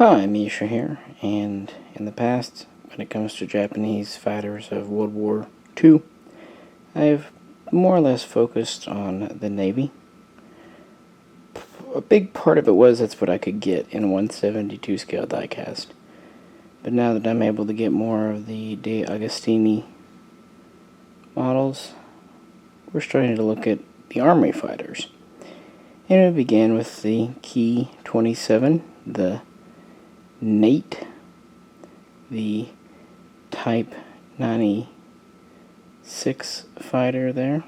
Hi, Misha here, and in the past, when it comes to Japanese fighters of World War II, I've more or less focused on the Navy. A big part of it was that's what I could get in 1/72 scale diecast. But now that I'm able to get more of the De Agostini models, we're starting to look at the Army fighters. And we began with the Ki-43, the Nate, the Type 96 fighter there,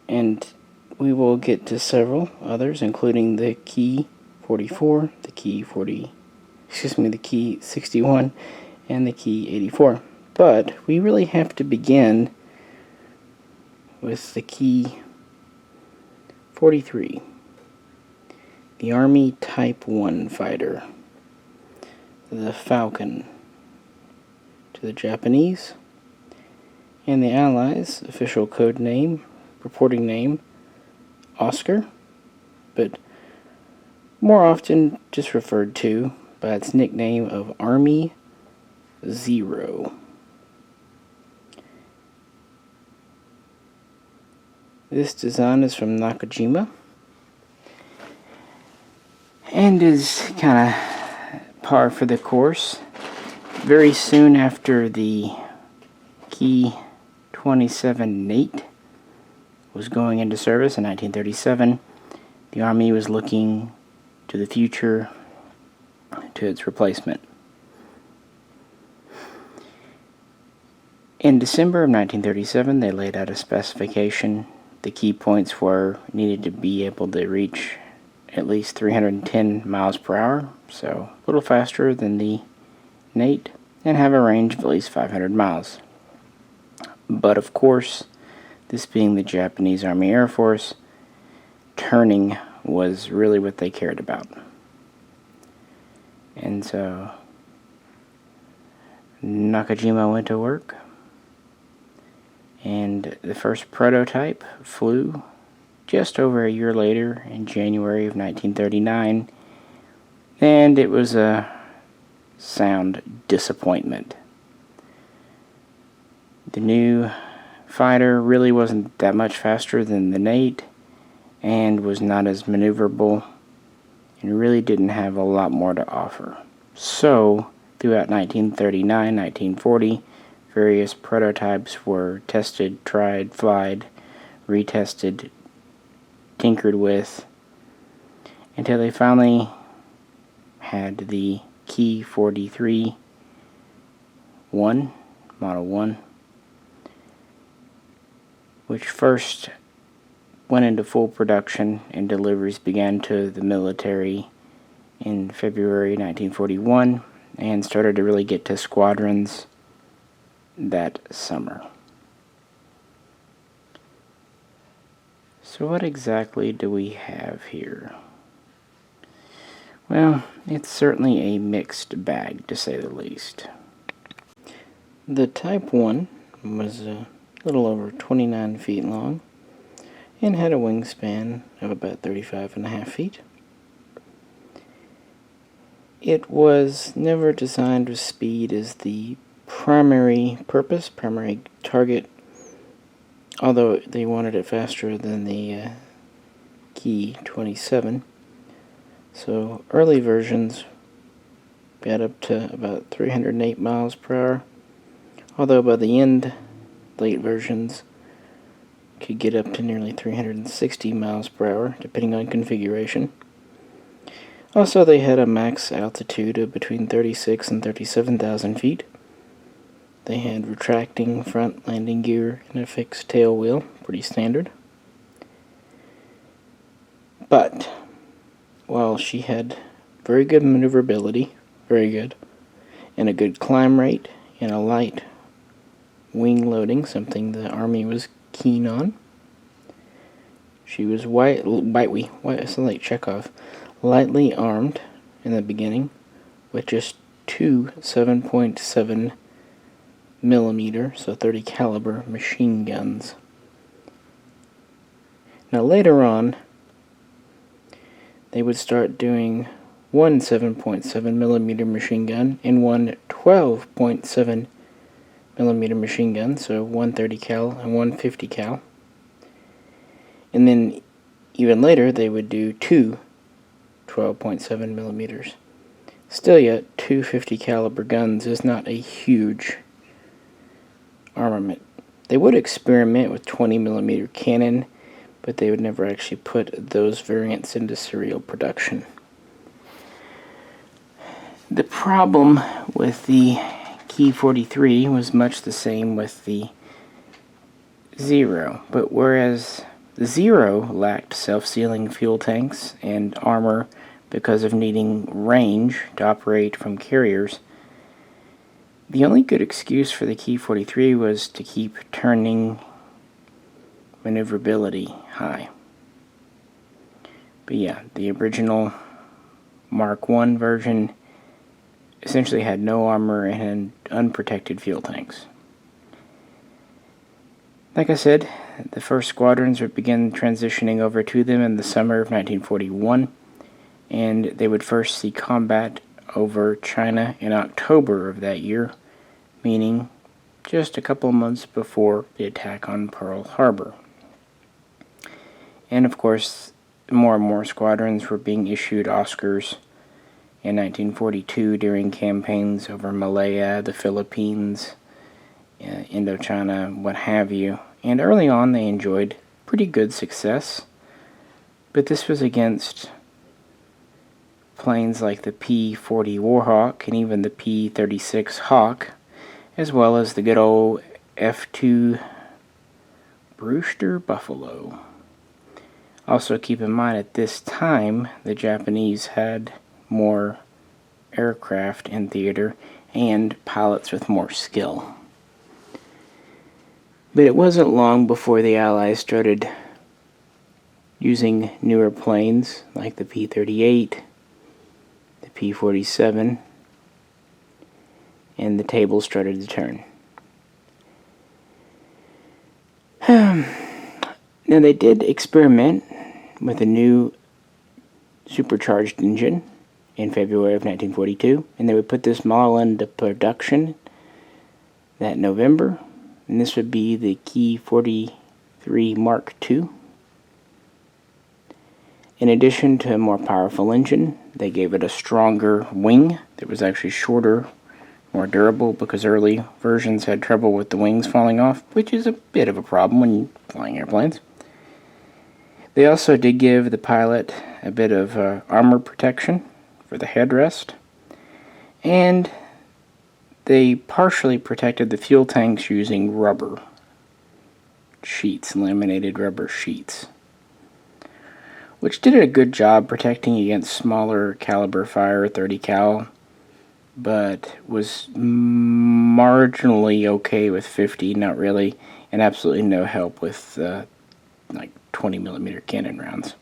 and we will get to several others, including the Ki-44, the Ki-61, and the Ki-84. But we really have to begin with the Ki-43. The Army Type 1 fighter, the Falcon to the Japanese, and the Allies' official code name, reporting name, Oscar, but more often just referred to by its nickname of Army Zero. This design is from Nakajima, and is kind of par for the course. Very soon after the Ki-27 Nate was going into service in 1937, the Army was looking to the future to its replacement. In December of 1937, they laid out a specification. The key points were needed to be able to reach at least 310 miles per hour, so a little faster than the Nate, and have a range of at least 500 miles. But of course, this being the Japanese Army Air Force, turning was really what they cared about. And so Nakajima went to work, and the first prototype flew just over a year later, in January of 1939, and it was a sound disappointment. The new fighter really wasn't that much faster than the Nate, and was not as maneuverable, and really didn't have a lot more to offer. So, throughout 1939, 1940, various prototypes were tested, tried, flied, retested, tinkered with, until they finally had the Ki-43 Model 1, which first went into full production and deliveries began to the military in February 1941 and started to really get to squadrons that summer. So what exactly do we have here? Well, it's certainly a mixed bag, to say the least. The Type 1 was a little over 29 feet long and had a wingspan of about 35.5 feet. It was never designed with speed as the primary purpose, primary target, although they wanted it faster than the Ki-27. So early versions got up to about 308 miles per hour, although by the end, late versions could get up to nearly 360 miles per hour, depending on configuration. Also, they had a max altitude of between 36 and 37,000 feet. They had retracting front landing gear and a fixed tail wheel, pretty standard. But while she had very good maneuverability, very good, and a good climb rate, and a light wing loading, something the Army was keen on, she was lightly armed in the beginning with just two 7.7 millimeter, so 30 caliber machine guns. Now later on, they would start doing one 7.7 millimeter machine gun and one 12.7 millimeter machine gun, so one 30 cal and one 50 cal. And then even later they would do two 12.7 millimeters. Still yet, two 50 caliber guns is not a huge armament. They would experiment with 20 millimeter cannon, but they would never actually put those variants into serial production. The problem with the Ki-43 was much the same with the Zero, but whereas the Zero lacked self-sealing fuel tanks and armor because of needing range to operate from carriers, the only good excuse for the Ki-43 was to keep turning maneuverability high. But yeah, the original Mark I version essentially had no armor and unprotected fuel tanks. Like I said, the first squadrons would begin transitioning over to them in the summer of 1941, and they would first see combat over China in October of that year, meaning just a couple of months before the attack on Pearl Harbor. And of course, more and more squadrons were being issued Oscars in 1942 during campaigns over Malaya, the Philippines, Indochina, what have you. And early on they enjoyed pretty good success, but this was against planes like the P-40 Warhawk and even the P-36 Hawk, as well as the good old F-2 Brewster Buffalo. Also keep in mind at this time the Japanese had more aircraft in theater and pilots with more skill. But it wasn't long before the Allies started using newer planes like the P-38, the P-47, and the tables started to turn. Now they did experiment with a new supercharged engine in February of 1942, and they would put this model into production that November, and this would be the Ki-43 Mark II. In addition to a more powerful engine, they gave it a stronger wing that was actually shorter, more durable, because early versions had trouble with the wings falling off, which is a bit of a problem when you're flying airplanes. They also did give the pilot a bit of armor protection for the headrest, and they partially protected the fuel tanks using rubber sheets, laminated rubber sheets, which did a good job protecting against smaller caliber fire, 30 cal, but was marginally okay with 50, not really, and absolutely no help with like 20 millimeter cannon rounds.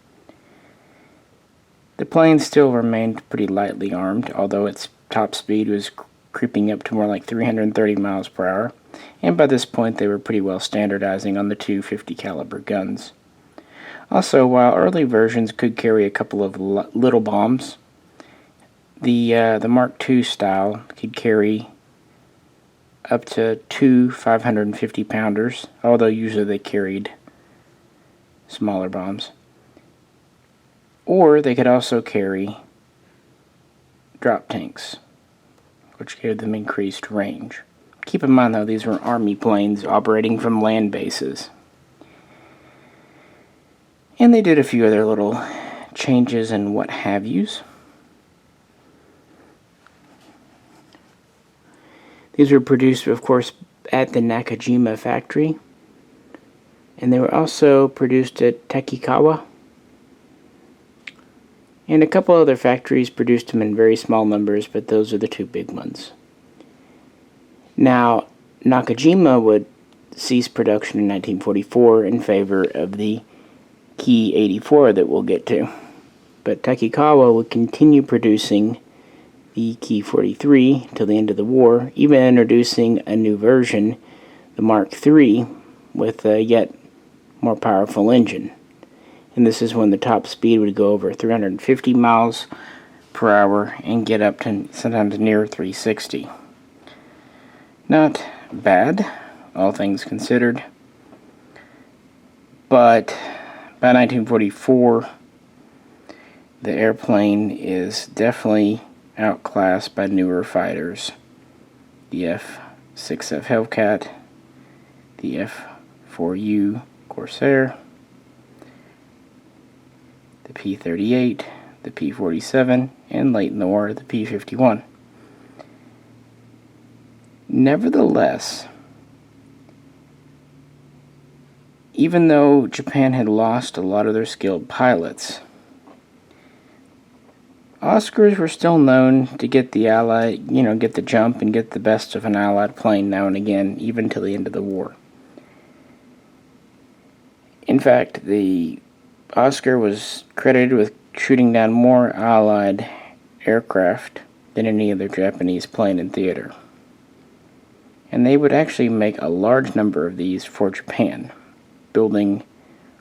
The plane still remained pretty lightly armed, although its top speed was creeping up to more like 330 miles per hour, and by this point they were pretty well standardizing on the two 50 caliber guns. Also, while early versions could carry a couple of little bombs, the Mark II style could carry up to two 550 pounders, although usually they carried smaller bombs. Or they could also carry drop tanks, which gave them increased range. Keep in mind though, these were Army planes operating from land bases. And they did a few other little changes and what have yous. These were produced, of course, at the Nakajima factory, and they were also produced at Takikawa, and a couple other factories produced them in very small numbers, but those are the two big ones. Now, Nakajima would cease production in 1944 in favor of the Ki-84 that we'll get to, but Takikawa would continue producing the Ki-43 till the end of the war, even introducing a new version, the Mark III, with a yet more powerful engine. And this is when the top speed would go over 350 miles per hour and get up to sometimes near 360. Not bad, all things considered, but by 1944, the airplane is definitely outclassed by newer fighters. The F-6F Hellcat, the F-4U Corsair, the P-38, the P-47, and late in the war, the P-51. Nevertheless, even though Japan had lost a lot of their skilled pilots, Oscars were still known to get the Allied, get the jump and get the best of an Allied plane now and again, even till the end of the war. In fact, the Oscar was credited with shooting down more Allied aircraft than any other Japanese plane in theater. And they would actually make a large number of these for Japan, building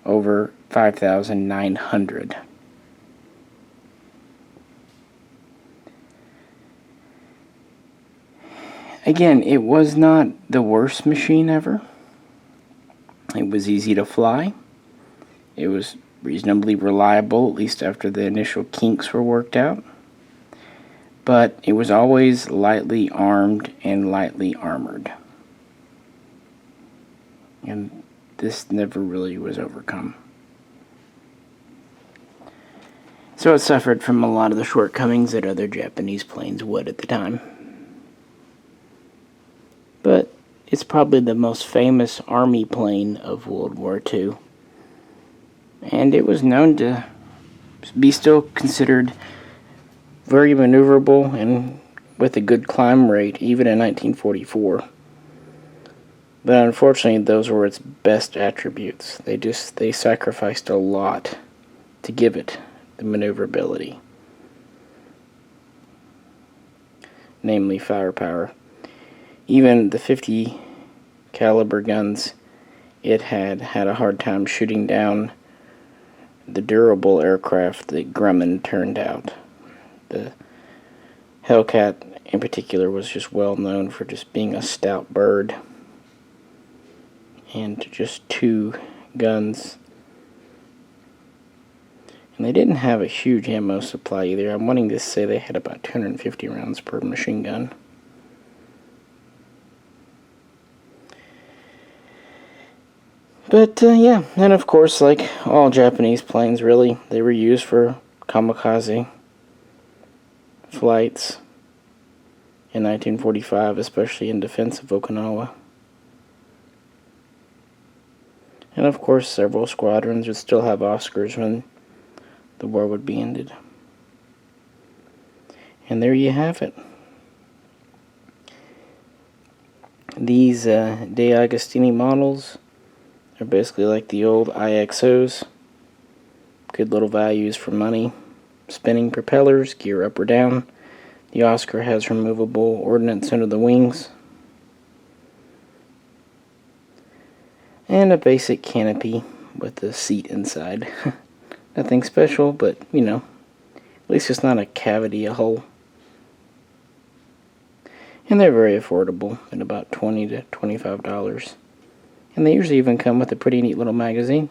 over 5,900. Again, it was not the worst machine ever. It was easy to fly. It was reasonably reliable, at least after the initial kinks were worked out. But it was always lightly armed and lightly armored. And this never really was overcome. So it suffered from a lot of the shortcomings that other Japanese planes would at the time. But it's probably the most famous Army plane of World War II. And it was known to be still considered very maneuverable and with a good climb rate, even in 1944. But unfortunately, those were its best attributes. They sacrificed a lot to give it the maneuverability. Namely, firepower. Even the 50 caliber guns it had a hard time shooting down the durable aircraft that Grumman turned out. The Hellcat in particular was just well known for just being a stout bird. And just 2 guns. And they didn't have a huge ammo supply either. I'm wanting to say they had about 250 rounds per machine gun. But, yeah, and of course, like all Japanese planes, really, they were used for kamikaze flights in 1945, especially in defense of Okinawa. And, of course, several squadrons would still have Oscars when the war would be ended. And there you have it. These De Agostini models are basically like the old IXOs. Good little values for money. Spinning propellers, gear up or down. The Oscar has removable ordnance under the wings. And a basic canopy with a seat inside. Nothing special, but, at least it's not a cavity, a hole. And they're very affordable at about $20 to $25. And they usually even come with a pretty neat little magazine.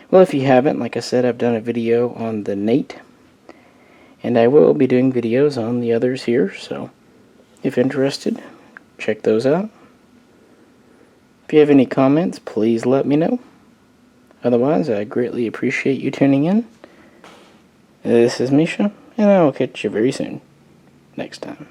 Well, if you haven't, like I said, I've done a video on the Nate. And I will be doing videos on the others here, so if interested, check those out. If you have any comments, please let me know. Otherwise, I greatly appreciate you tuning in. This is Misha, and I will catch you very soon. Next time.